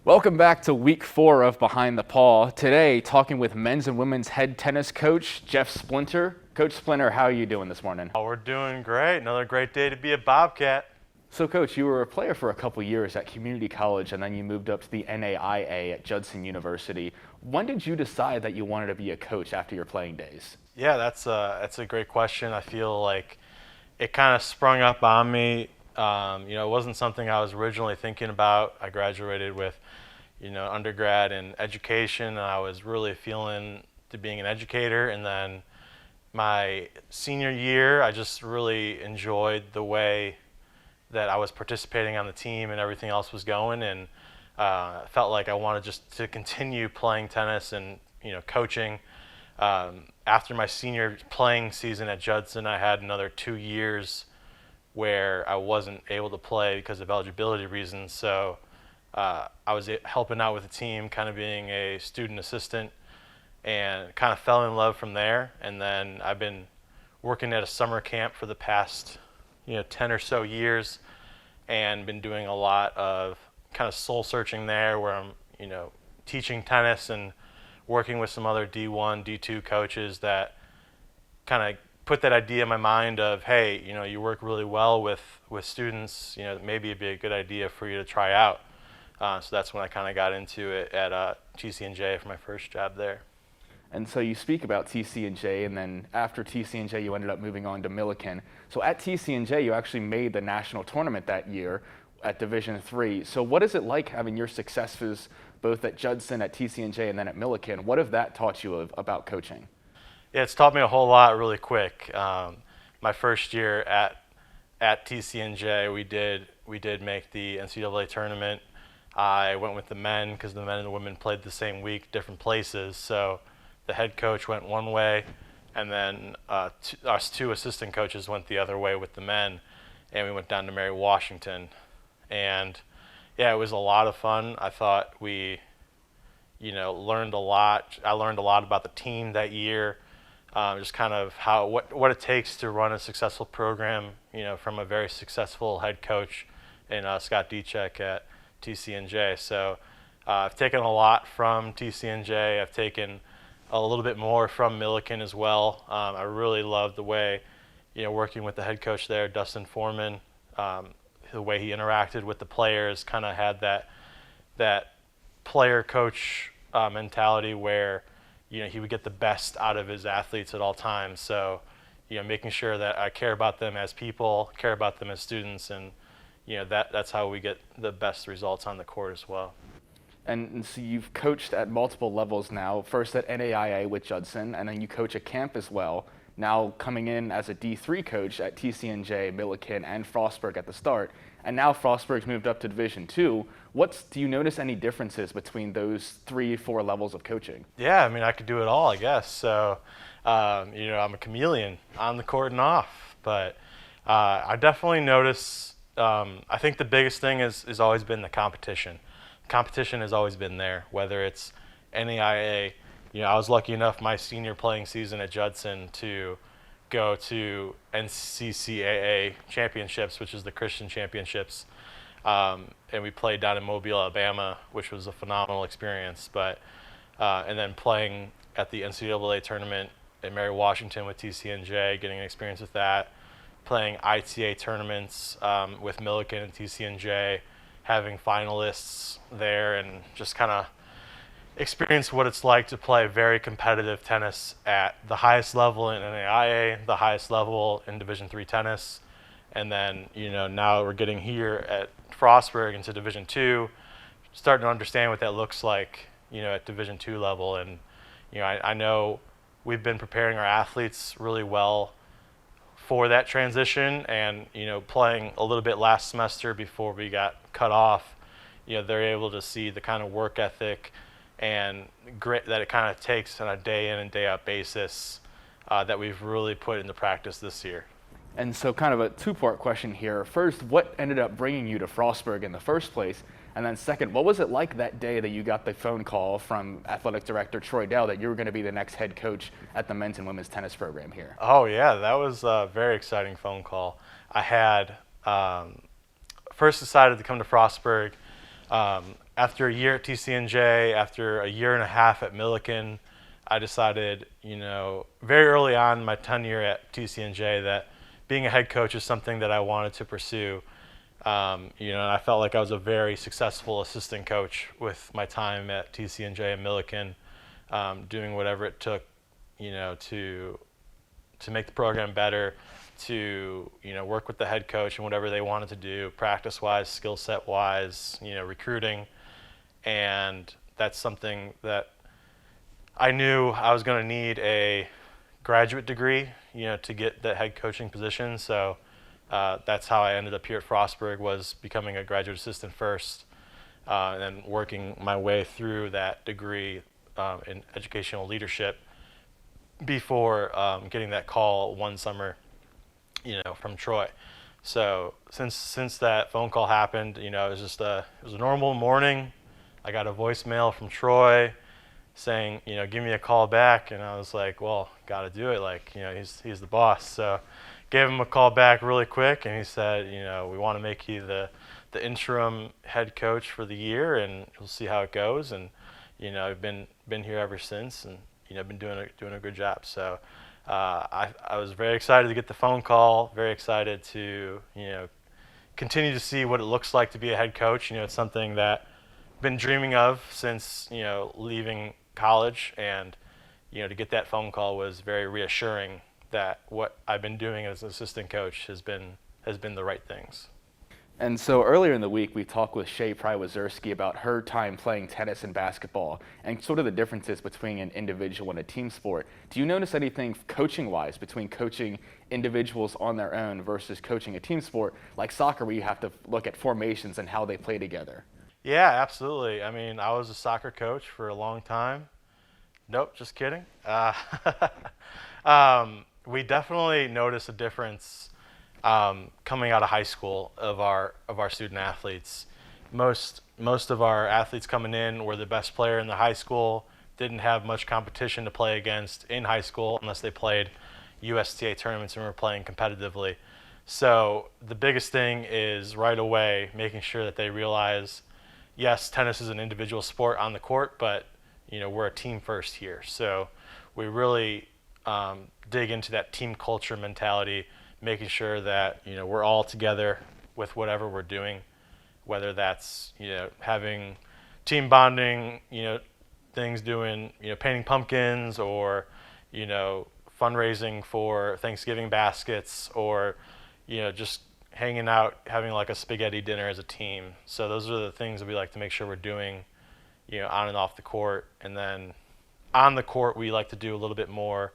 Welcome back to week 4 of Behind the Paw. Today, talking with men's and women's head tennis coach, Jeff Splinter. Coach Splinter, how are you doing this morning? Oh, we're doing great. Another great day to be a Bobcat. So, Coach, you were a player for a couple years at community college, and then you moved up to the NAIA at Judson University. When did you decide that you wanted to be a coach after your playing days? Yeah, that's a great question. I feel like it kind of sprung up on me. It wasn't something I was originally thinking about. I graduated with, undergrad in education, and I was really feeling to being an educator. And then my senior year, I just really enjoyed the way that I was participating on the team and everything else was going, and felt like I wanted just to continue playing tennis and coaching. After my senior playing season at Judson, I had another 2 years where I wasn't able to play because of eligibility reasons. So I was helping out with the team, kind of being a student assistant, and kind of fell in love from there. And then I've been working at a summer camp for the past 10 or so years, and been doing a lot of kind of soul searching there, where I'm teaching tennis and working with some other D1, D2 coaches that kind of put that idea in my mind of, hey, you work really well with students, maybe it'd be a good idea for you to try out. So that's when I kind of got into it at TCNJ for my first job there. And so you speak about TCNJ, and then after TCNJ, you ended up moving on to Millikan. So at TCNJ, you actually made the national tournament that year at Division III. So what is it like having your successes both at Judson, at TCNJ, and then at Millikan? What have that taught you about coaching? Yeah, it's taught me a whole lot really quick. My first year at TCNJ, we did make the NCAA tournament. I went with the men because the men and the women played the same week, different places. So the head coach went one way, and then us two assistant coaches went the other way with the men, and we went down to Mary Washington. And yeah, it was a lot of fun. I thought we, learned a lot. I learned a lot about the team that year, just kind of what it takes to run a successful program, from a very successful head coach in Scott Dichek at TCNJ. So I've taken a lot from TCNJ. I've taken a little bit more from Millikan as well. I really loved the way, working with the head coach there, Dustin Foreman, the way he interacted with the players, kind of had that player coach mentality where, he would get the best out of his athletes at all times. So, making sure that I care about them as people, care about them as students, and that's how we get the best results on the court as well. And so you've coached at multiple levels now, first at NAIA with Judson, and then you coach a camp as well. Now coming in as a D3 coach at TCNJ, Millikan, and Frostburg at the start, and now Frostburg's moved up to Division II. Do you notice any differences between those 3-4 levels of coaching? Yeah, I could do it all, I guess. So, I'm a chameleon on the court and off, but I definitely notice. I think the biggest thing has always been the competition. Competition has always been there, whether it's NAIA. I was lucky enough my senior playing season at Judson to go to NCCAA championships, which is the Christian championships, and we played down in Mobile, Alabama, which was a phenomenal experience. But and then playing at the NCAA tournament in Mary Washington with TCNJ, getting an experience with that, playing ITA tournaments with Millikan and TCNJ, having finalists there, and just kind of experience what it's like to play very competitive tennis at the highest level in NAIA, the highest level in Division III tennis. And then, now we're getting here at Frostburg into Division II, starting to understand what that looks like, at Division II level. And, I know we've been preparing our athletes really well for that transition, and playing a little bit last semester before we got cut off, they're able to see the kind of work ethic and grit that it kind of takes on a day in and day out basis that we've really put into practice this year. And so kind of a two-part question here. First, what ended up bringing you to Frostburg in the first place? And then second, what was it like that day that you got the phone call from athletic director Troy Dell that you were going to be the next head coach at the men's and women's tennis program here? Oh yeah, that was a very exciting phone call. I had first decided to come to Frostburg After a year at TCNJ, after a year and a half at Millikan, I decided, very early on in my tenure at TCNJ that being a head coach is something that I wanted to pursue. And I felt like I was a very successful assistant coach with my time at TCNJ and Millikan, doing whatever it took, to make the program better, to work with the head coach and whatever they wanted to do, practice-wise, skill set-wise, recruiting, and that's something that I knew I was going to need a graduate degree, to get that head coaching position. So that's how I ended up here at Frostburg, was becoming a graduate assistant first, and then working my way through that degree in educational leadership before getting that call one summer, from Troy. So since that phone call happened, it was just it was a normal morning. I got a voicemail from Troy saying, give me a call back, and I was like, well, got to do it. Like, he's the boss. So gave him a call back really quick, and he said, we want to make you the interim head coach for the year, and we'll see how it goes. And I've been here ever since, and been doing a good job. So I was very excited to get the phone call. Very excited to continue to see what it looks like to be a head coach. It's something that I've been dreaming of since leaving college, and to get that phone call was very reassuring that what I've been doing as an assistant coach has been the right things. And so earlier in the week, we talked with Shea Pry-Wazerski about her time playing tennis and basketball and sort of the differences between an individual and a team sport. Do you notice anything coaching-wise between coaching individuals on their own versus coaching a team sport like soccer, where you have to look at formations and how they play together? Yeah, absolutely. I mean, I was a soccer coach for a long time. Nope, just kidding. We definitely notice a difference coming out of high school of our student athletes. Most of our athletes coming in were the best player in the high school, didn't have much competition to play against in high school unless they played USTA tournaments and were playing competitively. So the biggest thing is right away making sure that they realize, yes, tennis is an individual sport on the court, but we're a team first here. So we really dig into that team culture mentality, making sure that we're all together with whatever we're doing, whether that's having team bonding, things, doing painting pumpkins, or fundraising for Thanksgiving baskets, or just hanging out, having like a spaghetti dinner as a team. So those are the things that we like to make sure we're doing, on and off the court. And then on the court, we like to do a little bit more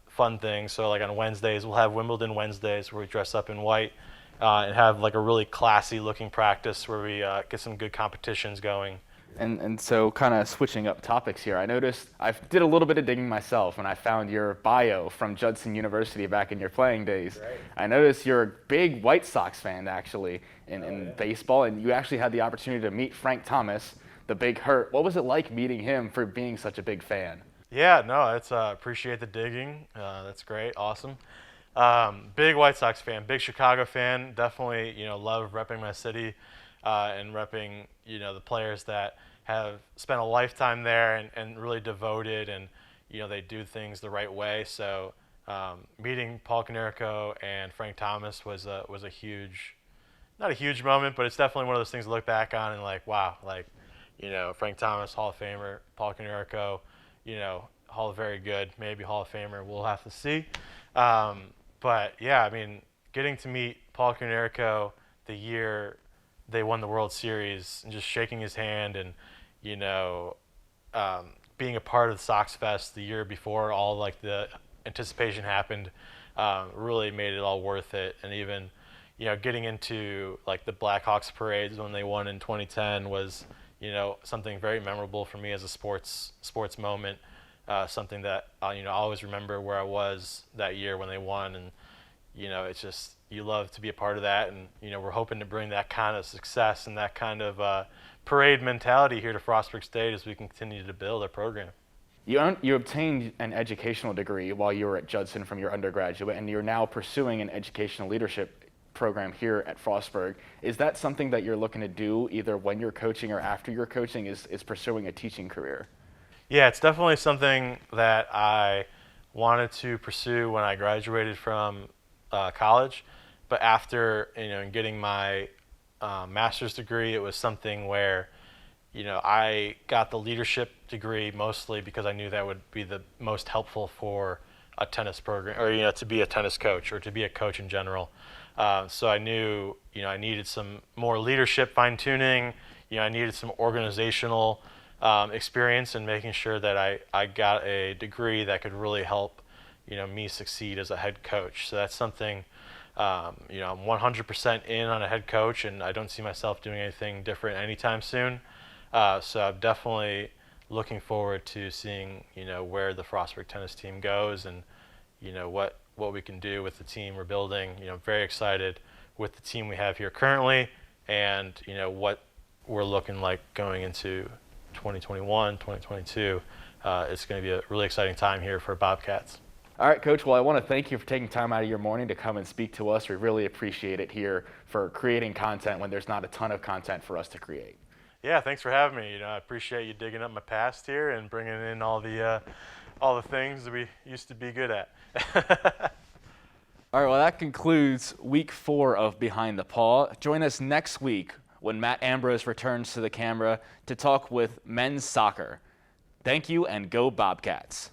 fun things. So like on Wednesdays, we'll have Wimbledon Wednesdays where we dress up in white and have like a really classy looking practice where we get some good competitions going. And so kind of switching up topics here, I noticed I did a little bit of digging myself, and I found your bio from Judson University back in your playing days. Right. I noticed you're a big White Sox fan, actually, in baseball, and you actually had the opportunity to meet Frank Thomas, the Big Hurt. What was it like meeting him for being such a big fan? Yeah, no, it's appreciate the digging. That's great, awesome. Big White Sox fan, big Chicago fan. Definitely, love repping my city and repping, the players that have spent a lifetime there and really devoted, and they do things the right way. So meeting Paul Konerko and Frank Thomas was a huge, not a huge moment, but it's definitely one of those things to look back on and like, wow, like Frank Thomas, Hall of Famer, Paul Konerko, Hall of very good, maybe Hall of Famer, we'll have to see. But yeah, I mean, getting to meet Paul Konerko the year they won the World Series and just shaking his hand and, being a part of the Sox Fest the year before all like the anticipation happened, really made it all worth it. And even, getting into like the Blackhawks parades when they won in 2010 was, something very memorable for me as a sports moment. Something that I'll always remember where I was that year when they won, and it's just, you love to be a part of that, and we're hoping to bring that kind of success and that kind of parade mentality here to Frostburg State as we continue to build our program. You obtained an educational degree while you were at Judson from your undergraduate, and you're now pursuing an educational leadership program here at Frostburg. Is that something that you're looking to do either when you're coaching or after you're coaching, is pursuing a teaching career? Yeah, it's definitely something that I wanted to pursue when I graduated from college. But after getting my master's degree, it was something where I got the leadership degree mostly because I knew that would be the most helpful for a tennis program, or to be a tennis coach or to be a coach in general. So I knew I needed some more leadership fine tuning. I needed some organizational experience in making sure that I got a degree that could really help me succeed as a head coach. So that's something I'm 100% in on a head coach, and I don't see myself doing anything different anytime soon. So I'm definitely looking forward to seeing where the Frostburg tennis team goes, and what we can do with the team we're building. Very excited with the team we have here currently, and what we're looking like going into 2021, 2022. It's going to be a really exciting time here for Bobcats. All right, Coach. Well, I want to thank you for taking time out of your morning to come and speak to us. We really appreciate it here for creating content when there's not a ton of content for us to create. Yeah, thanks for having me. I appreciate you digging up my past here and bringing in all the things that we used to be good at. All right, well, that concludes week 4 of Behind the Paw. Join us next week when Matt Ambrose returns to the camera to talk with men's soccer. Thank you, and go Bobcats.